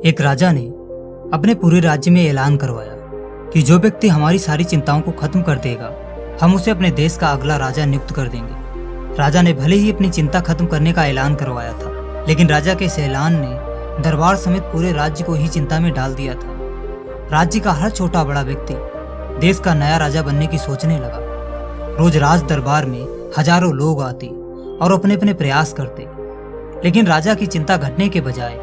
एक राजा ने अपने पूरे राज्य में ऐलान करवाया कि जो व्यक्ति हमारी सारी चिंताओं को खत्म कर देगा, हम उसे अपने देश का अगला राजा नियुक्त कर देंगे। राजा ने भले ही अपनी चिंता खत्म करने का ऐलान करवाया था, लेकिन राजा के इस ऐलान ने दरबार समेत पूरे राज्य को ही चिंता में डाल दिया था। राज्य का हर छोटा बड़ा व्यक्ति देश का नया राजा बनने की सोचने लगा। रोज राज दरबार में हजारों लोग आते और अपने अपने प्रयास करते, लेकिन राजा की चिंता घटने के बजाय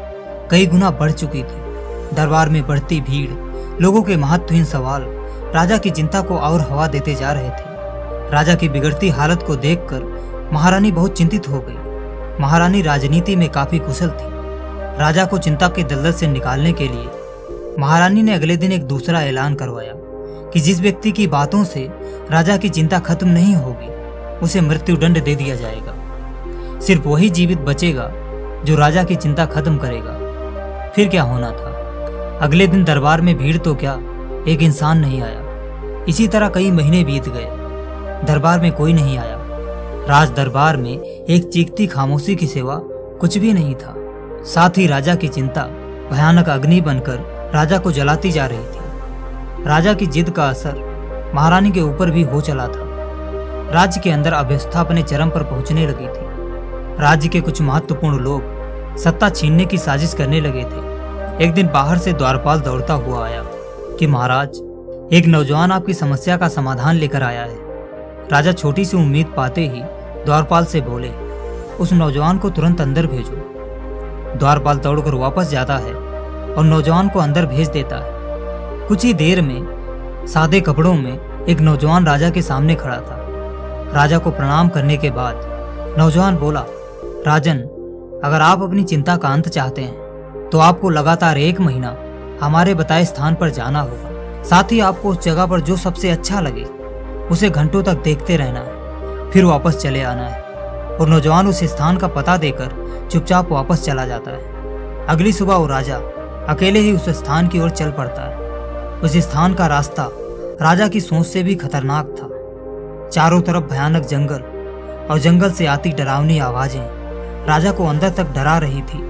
कई गुना बढ़ चुकी थी। दरबार में बढ़ती भीड़, लोगों के महत्वहीन सवाल राजा की चिंता को और हवा देते जा रहे थे। राजा की बिगड़ती हालत को देखकर महारानी बहुत चिंतित हो गई। महारानी राजनीति में काफी कुशल थी। राजा को चिंता के दलदल से निकालने के लिए महारानी ने अगले दिन एक दूसरा ऐलान करवाया कि जिस व्यक्ति की बातों से राजा की चिंता खत्म नहीं होगी, उसे मृत्युदंड दे दिया जाएगा। सिर्फ वही जीवित बचेगा जो राजा की चिंता खत्म करेगा। फिर क्या होना था? अगले दिन दरबार में भीड़ तो क्या, एक इंसान नहीं आया। इसी तरह कई महीने बीत गए। दरबार में कोई नहीं आया। राज दरबार में एक चीखती खामोशी की सिवा कुछ भी नहीं था। साथ ही राजा की चिंता भयानक अग्नि बनकर राजा को जलाती जा रही थी। राजा की जिद का असर महारानी के ऊपर भी हो चला था। राज्य के अंदर अव्यवस्था अपने चरम पर पहुंचने लगी थी। राज्य के कुछ महत्वपूर्ण लोग सत्ता छीनने की साजिश करने लगे थे। एक दिन बाहर से द्वारपाल दौड़ता हुआ आया कि महाराज, एक नौजवान आपकी समस्या का समाधान लेकर आया है। राजा छोटी सी उम्मीद पाते ही द्वारपाल से बोले, उस नौजवान को तुरंत अंदर भेजो। द्वारपाल दौड़कर वापस जाता है और नौजवान को अंदर भेज देता है। कुछ ही देर में सादे कपड़ों में एक नौजवान राजा के सामने खड़ा था। राजा को प्रणाम करने के बाद नौजवान बोला, राजन, अगर आप अपनी चिंता का अंत चाहते हैं तो आपको लगातार 1 महीना हमारे बताए स्थान पर जाना होगा। साथ ही आपको उस जगह पर जो सबसे अच्छा लगे उसे घंटों तक देखते रहना है, फिर वापस चले आना है। और नौजवान उस स्थान का पता देकर चुपचाप वापस चला जाता है। अगली सुबह वो राजा अकेले ही उस स्थान की ओर चल पड़ता है। उस स्थान का रास्ता राजा की सोच से भी खतरनाक था। चारों तरफ भयानक जंगल और जंगल से आती डरावनी आवाजें राजा को अंदर तक डरा रही थी।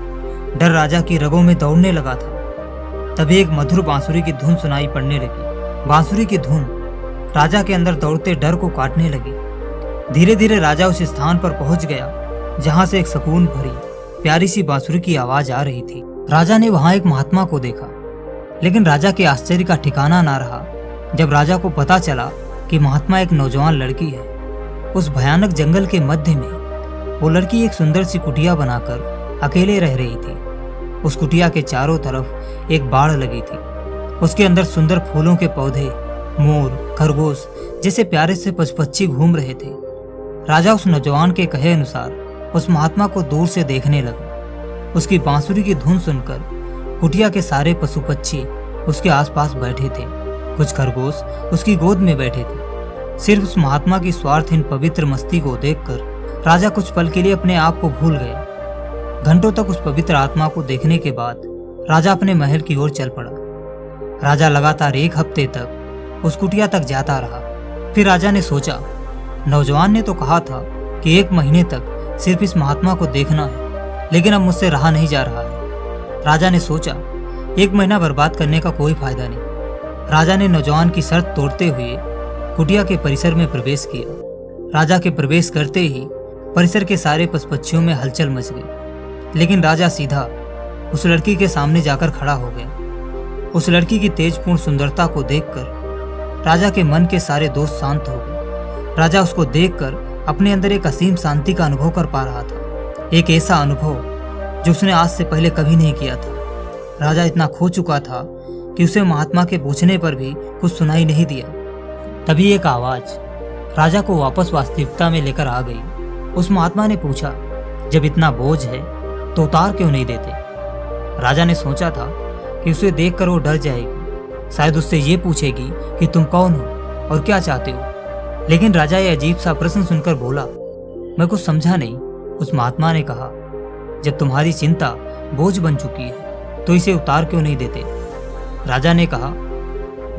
डर राजा की रगों में दौड़ने लगा था। तभी एक मधुर बांसुरी की धुन सुनाई पड़ने लगी। बांसुरी की धुन राजा के अंदर दौड़ते डर को काटने लगी। धीरे धीरे राजा उस स्थान पर पहुंच गया जहां से एक सुकून भरी प्यारी सी बांसुरी की आवाज आ रही थी। राजा ने वहां एक महात्मा को देखा, लेकिन राजा के आश्चर्य का ठिकाना ना रहा जब राजा को पता चला कि महात्मा एक नौजवान लड़की है। उस भयानक जंगल के मध्य में वो लड़की एक सुंदर सी कुटिया बनाकर अकेले रह रही थी। उस कुटिया के चारों तरफ एक बाड़ लगी थी। उसके अंदर सुंदर फूलों के पौधे, मोर, खरगोश जैसे प्यारे से पशु-पक्षी घूम रहे थे। राजा उस नौजवान के कहे अनुसार उस महात्मा को दूर से देखने लगा। उसकी बांसुरी की धुन सुनकर कुटिया के सारे पशु पक्षी उसके आसपास बैठे थे। कुछ खरगोश उसकी गोद में बैठे थे। सिर्फ उस महात्मा की स्वार्थहीन पवित्र मस्ती को देखकर राजा कुछ पल के लिए अपने आप को भूल गया। घंटों तक उस पवित्र आत्मा को देखने के बाद राजा अपने महल की ओर चल पड़ा। राजा लगातार 1 हफ्ते तक उस कुटिया तक जाता रहा। फिर राजा ने सोचा, नौजवान ने तो कहा था कि 1 महीने तक सिर्फ इस महात्मा को देखना है, लेकिन अब मुझसे रहा नहीं जा रहा है। राजा ने सोचा, 1 महीना बर्बाद करने का कोई फायदा नहीं। राजा ने नौजवान की शर्त तोड़ते हुए कुटिया के परिसर में प्रवेश किया। राजा के प्रवेश करते ही परिसर के सारे पशु पक्षियों में हलचल मच गई। लेकिन राजा सीधा उस लड़की के सामने जाकर खड़ा हो गया। उस लड़की की तेजपूर्ण सुंदरता को देखकर राजा के मन के सारे दोष शांत हो गए। राजा उसको देखकर अपने अंदर एक असीम शांति का अनुभव कर पा रहा था। एक ऐसा अनुभव जो उसने आज से पहले कभी नहीं किया था। राजा इतना खो चुका था कि उसे महात्मा के पूछने पर भी कुछ सुनाई नहीं दिया। तभी एक आवाज राजा को वापस वास्तविकता में लेकर आ गई। उस महात्मा ने पूछा, जब इतना बोझ है तो उतार क्यों नहीं देते? राजा ने सोचा था कि उसे देखकर वो डर जाएगी, शायद उससे ये पूछेगी कि तुम कौन हो और क्या चाहते हो। लेकिन राजा ये अजीब सा प्रश्न सुनकर बोला, मैं कुछ समझा नहीं। उस महात्मा ने कहा, जब तुम्हारी चिंता बोझ बन चुकी है तो इसे उतार क्यों नहीं देते? राजा ने कहा,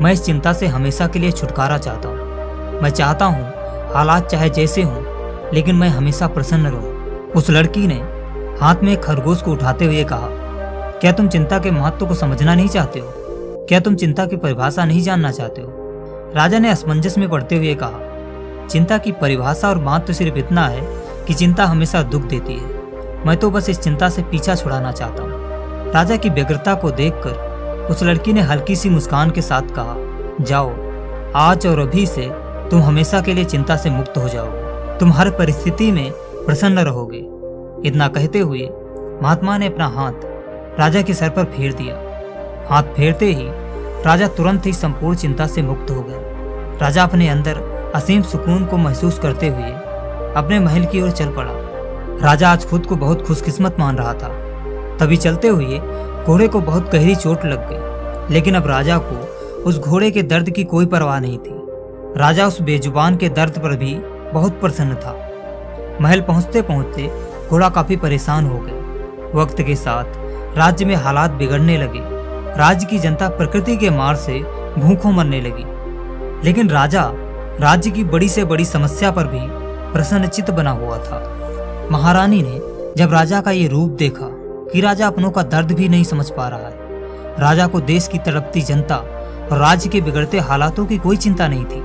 मैं इस चिंता से हमेशा के लिए छुटकारा चाहता हूँ। मैं चाहता हूँ हालात चाहे जैसे हों, लेकिन मैं हमेशा प्रसन्न रहूं। उस लड़की ने हाथ में एक खरगोश को उठाते हुए कहा, क्या तुम चिंता के महत्व को समझना नहीं चाहते हो? क्या तुम चिंता की परिभाषा नहीं जानना चाहते हो? राजा ने असमंजस में पड़ते हुए कहा, चिंता की परिभाषा और महत्व सिर्फ इतना है कि चिंता हमेशा दुख देती है। मैं तो बस इस चिंता से पीछा छुड़ाना चाहता हूँ। राजा की व्यग्रता को देखकर उस लड़की ने हल्की सी मुस्कान के साथ कहा, जाओ, आज और अभी से तुम हमेशा के लिए चिंता से मुक्त हो जाओगे। तुम हर परिस्थिति में प्रसन्न रहोगे। इतना कहते हुए महात्मा ने अपना हाथ राजा के सर पर फेर दिया। हाथ फेरते ही राजा तुरंत ही संपूर्ण चिंता से मुक्त हो गया। राजा अपने अंदर असीम सुकून को महसूस करते हुए अपने महल की ओर चल पड़ा। राजा आज खुद को बहुत खुशकिस्मत मान रहा था। तभी चलते हुए घोड़े को बहुत गहरी चोट लग गई, लेकिन अब राजा को उस घोड़े के दर्द की कोई परवाह नहीं थी। राजा उस बेजुबान के दर्द पर भी बहुत प्रसन्न था। महल पहुंचते पहुंचते घोड़ा काफी परेशान हो गया। वक्त के साथ राज्य में हालात बिगड़ने लगे। राज्य की जनता प्रकृति के मार से भूखों मरने लगी, लेकिन राजा राज्य की बड़ी से बड़ी समस्या पर भी प्रसन्नचित्त बना हुआ था। महारानी ने जब राजा का ये रूप देखा कि राजा अपनों का दर्द भी नहीं समझ पा रहा है, राजा को देश की तड़पती जनता और राज्य के बिगड़ते हालातों की कोई चिंता नहीं थी।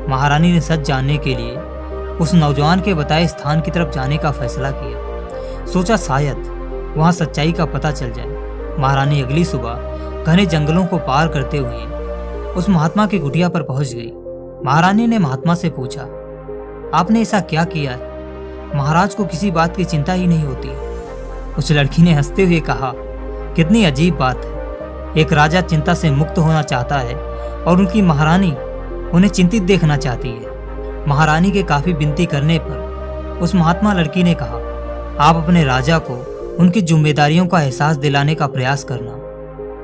महारानी ने सच जानने के लिए उस नौजवान के बताए स्थान की तरफ जाने का फैसला किया। सोचा शायद वहां सच्चाई का पता चल जाए। महारानी अगली सुबह घने जंगलों को पार करते हुए उस महात्मा की कुटिया पर पहुंच गई। महारानी ने महात्मा से पूछा, आपने ऐसा क्या किया है? महाराज को किसी बात की चिंता ही नहीं होती। उस लड़की ने हंसते हुए कहा, कितनी अजीब बात है। एक राजा चिंता से मुक्त होना चाहता है और उनकी महारानी उन्हें चिंतित देखना चाहती है। महारानी के काफी विनती करने पर उस महात्मा लड़की ने कहा, आप अपने राजा को उनकी जिम्मेदारियों का एहसास दिलाने का प्रयास करना।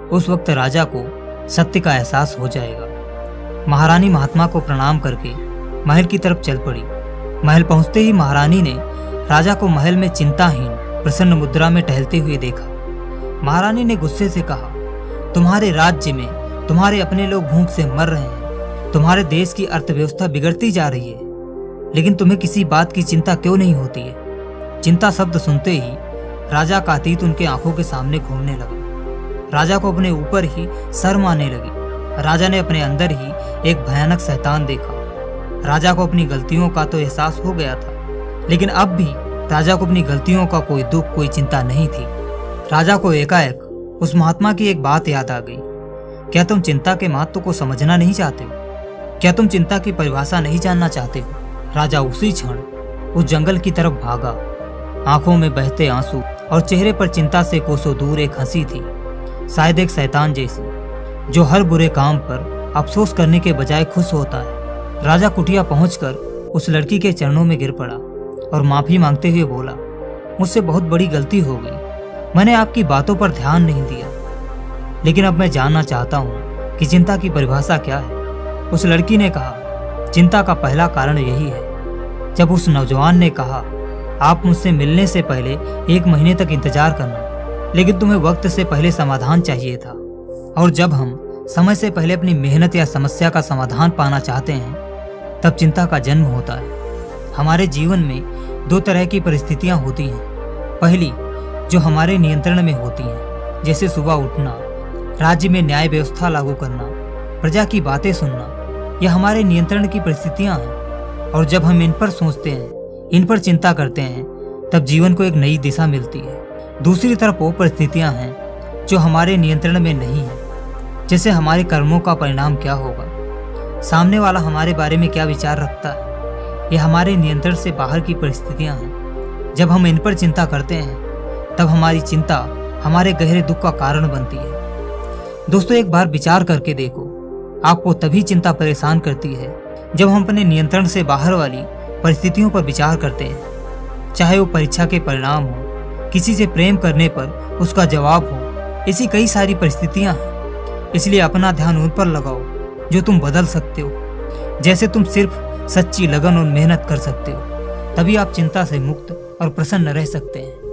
उस वक्त राजा को सत्य का एहसास हो जाएगा। महारानी महात्मा को प्रणाम करके महल की तरफ चल पड़ी। महल पहुंचते ही महारानी ने राजा को महल में चिंताहीन प्रसन्न मुद्रा में टहलते हुए देखा। महारानी ने गुस्से से कहा, तुम्हारे राज्य में तुम्हारे अपने लोग भूख से मर रहे हैं। तुम्हारे देश की अर्थव्यवस्था बिगड़ती जा रही है, लेकिन तुम्हें किसी बात की चिंता क्यों नहीं होती है? चिंता शब्द सुनते ही राजा का अतीत उनके आंखों के सामने घूमने लगा। राजा को अपने ऊपर ही शर्म आने लगी। राजा ने अपने अंदर ही एक भयानक शैतान देखा। राजा को अपनी गलतियों का तो एहसास हो गया था, लेकिन अब भी राजा को अपनी गलतियों का कोई दुख, कोई चिंता नहीं थी। राजा को एकाएक उस महात्मा की एक बात याद आ गई। क्या तुम चिंता के महत्व को समझना नहीं चाहते हो? क्या तुम चिंता की परिभाषा नहीं जानना चाहते हो? राजा उसी क्षण उस जंगल की तरफ भागा। आंखों में बहते आंसू और चेहरे पर चिंता से कोसों दूर एक हंसी थी, शायद एक शैतान जैसी, जो हर बुरे काम पर अफसोस करने के बजाय खुश होता है। राजा कुटिया पहुंचकर उस लड़की के चरणों में गिर पड़ा और माफी मांगते हुए बोला, मुझसे बहुत बड़ी गलती हो गई। मैंने आपकी बातों पर ध्यान नहीं दिया, लेकिन अब मैं जानना चाहता हूँ कि चिंता की परिभाषा क्या है। उस लड़की ने कहा, चिंता का पहला कारण यही है। जब उस नौजवान ने कहा, आप मुझसे मिलने से पहले 1 महीने तक इंतजार करना, लेकिन तुम्हें वक्त से पहले समाधान चाहिए था। और जब हम समय से पहले अपनी मेहनत या समस्या का समाधान पाना चाहते हैं, तब चिंता का जन्म होता है। हमारे जीवन में 2 तरह की परिस्थितियां होती हैं। पहली, जो हमारे नियंत्रण में होती हैं, जैसे सुबह उठना, राज्य में न्याय व्यवस्था लागू करना, प्रजा की बातें सुनना, यह हमारे नियंत्रण की परिस्थितियां हैं। और जब हम इन पर सोचते हैं, इन पर चिंता करते हैं, तब जीवन को एक नई दिशा मिलती है। दूसरी तरफ वो परिस्थितियां हैं जो हमारे नियंत्रण में नहीं है, जैसे हमारे कर्मों का परिणाम क्या होगा, सामने वाला हमारे बारे में क्या विचार रखता है। ये हमारे नियंत्रण से बाहर की परिस्थितियां हैं। जब हम इन पर चिंता करते हैं, तब हमारी चिंता हमारे गहरे दुख का कारण बनती है। दोस्तों, एक बार विचार करके देखो, आपको तभी चिंता परेशान करती है जब हम अपने नियंत्रण से बाहर वाली परिस्थितियों पर विचार करते हैं। चाहे वो परीक्षा के परिणाम हो, किसी से प्रेम करने पर उसका जवाब हो, ऐसी कई सारी परिस्थितियां हैं। इसलिए अपना ध्यान उन पर लगाओ जो तुम बदल सकते हो। जैसे तुम सिर्फ सच्ची लगन और मेहनत कर सकते हो, तभी आप चिंता से मुक्त और प्रसन्न रह सकते हैं।